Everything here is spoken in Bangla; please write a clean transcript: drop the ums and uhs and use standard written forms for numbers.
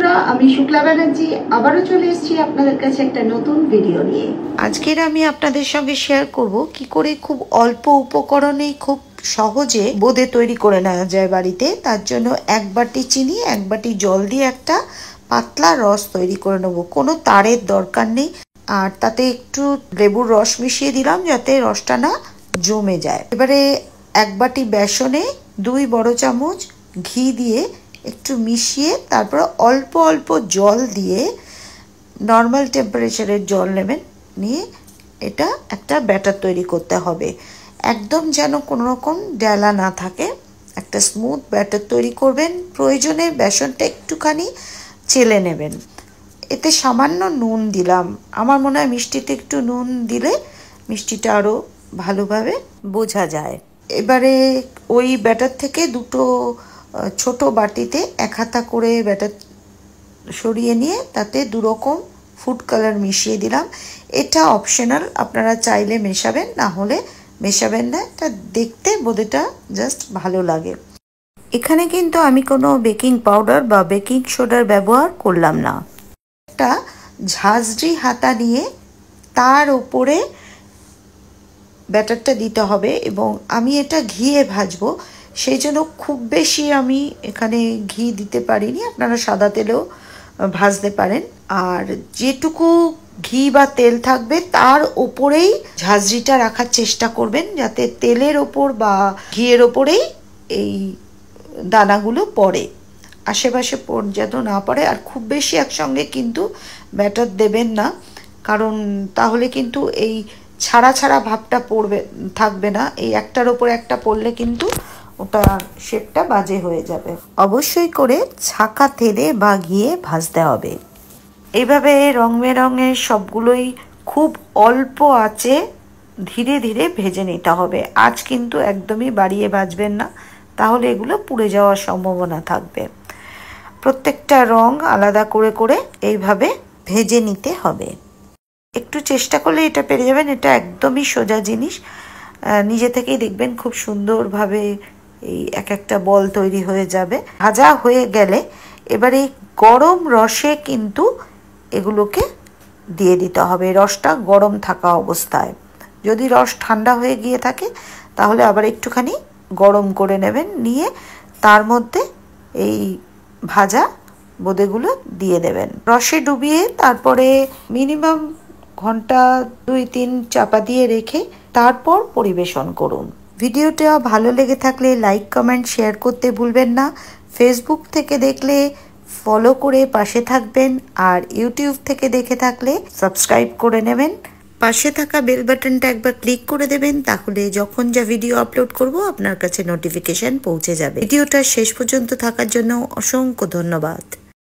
বন্ধুরা, আমি শুক্লা ব্যানার্জি আবারও চলে এসেছি আপনাদের কাছে একটা নতুন ভিডিও নিয়ে। আজকের আমি আপনাদের সঙ্গে শেয়ার করব কি করে খুব অল্প উপকরণে খুব সহজে বোঁদে তৈরি করে নেওয়া যায় বাড়িতে। তার জন্য 1 বাটি চিনি 1 বাটি জল দিয়ে একটা পাতলা রস তৈরি করে নেব। কোনো তারের দরকার নেই। আর তাতে একটু লেবুর রস মিশিয়ে দিলাম যাতে রসটা না জমে যায়। এবারে 1 বাটি বেসনে 2 বড় চামচ ঘি দিয়ে একটু মিশিয়ে তারপর অল্প অল্প জল দিয়ে নর্মাল টেম্পারেচারের জল নেবেন, নিয়ে এটা একটা ব্যাটার তৈরি করতে হবে। একদম যেন কোনো রকম ডেলা না থাকে, একটা স্মুথ ব্যাটার তৈরি করবেন। প্রয়োজনে বেসনটা একটুখানি চেলে নেবেন। এতে সামান্য নুন দিলাম। আমার মনে হয় মিষ্টিতে একটু নুন দিলে মিষ্টিটা আরও ভালোভাবে বোঝা যায়। এবারে ওই ব্যাটার থেকে দুটো ছোট বাটিতে 1 হাতা করে ব্যাটার সরিয়ে নিয়ে তাতে 2 রকম ফুড কালার মিশিয়ে দিলাম। এটা অপশনাল, আপনারা চাইলে মেশাবেন, না হলে মেশাবেন না। এটা দেখতে বোঁদেটা জাস্ট ভালো লাগে। এখানে কিন্তু আমি কোনো বেকিং পাউডার বা বেকিং সোডার ব্যবহার করলাম না। একটা ঝাঁঝরি হাতা নিয়ে তার উপরে ব্যাটারটা দিতে হবে এবং আমি এটা ঘিয়ে ভাজবো, সেই জন্য খুব বেশি আমি এখানে ঘি দিতে পারিনি। আপনারা সাদা তেলেও ভাজতে পারেন। আর যেটুকু ঘি বা তেল থাকবে তার ওপরেই ঝাঁঝরিটা রাখার চেষ্টা করবেন, যাতে তেলের ওপর বা ঘিয়ের ওপরেই এই দানাগুলো পড়ে, আশেপাশে যেন না পড়ে। আর খুব বেশি একসঙ্গে কিন্তু ব্যাটার দেবেন না, কারণ তাহলে কিন্তু এই ছাড়া ছাড়া ভাবটা থাকবে না। এই একটার ওপর একটা পড়লে কিন্তু ওটা শেপটা বাজে হয়ে যাবে। অবশ্যই করে ছাঁকা তেলে বা ঘিয়ে ভাজতে হবে। এইভাবে রং বেরঙের সবগুলোই খুব অল্প আঁচে ধীরে ধীরে ভেজে নিতে হবে। আজ কিন্তু একদমই বাড়িয়ে ভাজবেন না, তাহলে এগুলো পুড়ে যাওয়ার সম্ভাবনা থাকবে। প্রত্যেকটা রং আলাদা করে করে এইভাবে ভেজে নিতে হবে। একটু চেষ্টা করলে এটা পেরে যাবেন। এটা একদমই সোজা জিনিস, নিজে থেকেই দেখবেন খুব সুন্দরভাবে এই একটা বল তৈরি হয়ে যাবে। ভাজা হয়ে গেলে এবারে গরম রসে কিন্তু এগুলোকে দিয়ে দিতে হবে, রসটা গরম থাকা অবস্থায়। যদি রস ঠান্ডা হয়ে গিয়ে থাকে তাহলে আবার একটুখানি গরম করে নেবেন, নিয়ে তার মধ্যে এই ভাজা বোঁদেগুলো দিয়ে দেবেন। রসে ডুবিয়ে তারপরে মিনিমাম ঘন্টা 2-3 চাপা দিয়ে রেখে তারপর পরিবেশন করুন। ভিডিওটা ভালো লেগে থাকলে লাইক কমেন্ট শেয়ার করতে ভুলবেন না। ফেসবুক থেকে দেখলে ফলো করে পাশে থাকবেন, আর ইউটিউব থেকে দেখে থাকলে সাবস্ক্রাইব করে নেবেন। পাশে থাকা বেল বাটনটা একবার ক্লিক করে দেবেন, তাহলে যখন যা ভিডিও আপলোড করব আপনার কাছে নোটিফিকেশন পৌঁছে যাবে। ভিডিওটা শেষ পর্যন্ত থাকার জন্য অসংখ্য ধন্যবাদ।